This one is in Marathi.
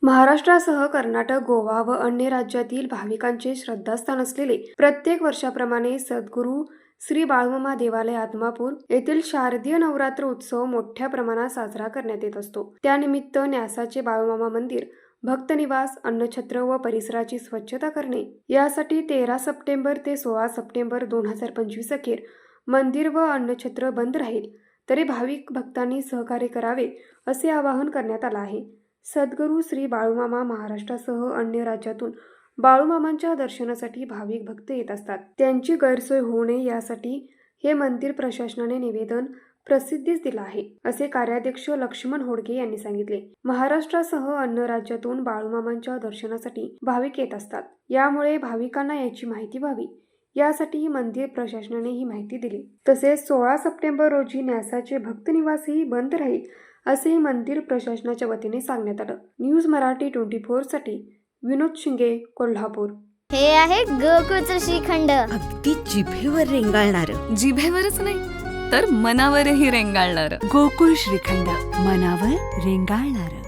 महाराष्ट्रासह कर्नाटक, गोवा व अन्य राज्यातील भाविकांचे श्रद्धास्थान असलेले प्रत्येक वर्षाप्रमाणे सद्गुरू श्री बाळूमामा देवालय आदमापूर येथील शारदीय नवरात्र उत्सव मोठ्या प्रमाणात साजरा करण्यात येत असतो। त्यानिमित्त न्यासाचे बाळूमामा मंदिर, भक्तनिवास, अन्नछत्र व परिसराची स्वच्छता करणे यासाठी 13 सप्टेंबर ते 16 सप्टेंबर 2025 अखेर मंदिर व अन्नछत्र बंद राहील, तरी भाविक भक्तांनी सहकार्य करावे असे आवाहन करण्यात आले आहे। सद्गुरू श्री बाळूमामा महाराष्ट्रासह अन्य राज्यातून बाळूमामांच्या दर्शनासाठी भाविक भक्त येत असतात। त्यांची गैरसोय होऊ नये यासाठी हे मंदिर प्रशासनाने निवेदन प्रसिद्धीस दिलं आहे, असे कार्याध्यक्ष लक्ष्मण होडके यांनी सांगितले। महाराष्ट्रासह अन्य राज्यातून बाळूमामांच्या दर्शनासाठी भाविक येत असतात, यामुळे भाविकांना याची माहिती व्हावी यासाठी मंदिर प्रशासनाने ही माहिती दिली। तसेच 16 सप्टेंबर रोजी न्यासाचे भक्तनिवासही बंद राहील असे मंदिर प्रशासनाच्या वतीने सांगण्यात आलं। न्यूज मराठी 24 साठी विनोद शिंगे, कोल्हापूर। हे आहे गोकुळचं श्रीखंड, अगदी जिभेवर रेंगाळणारं, जिभेवरच नाही तर मनावरही रेंगाळणार गोकुळ श्रीखंड, मनावर रेंगाळणारं।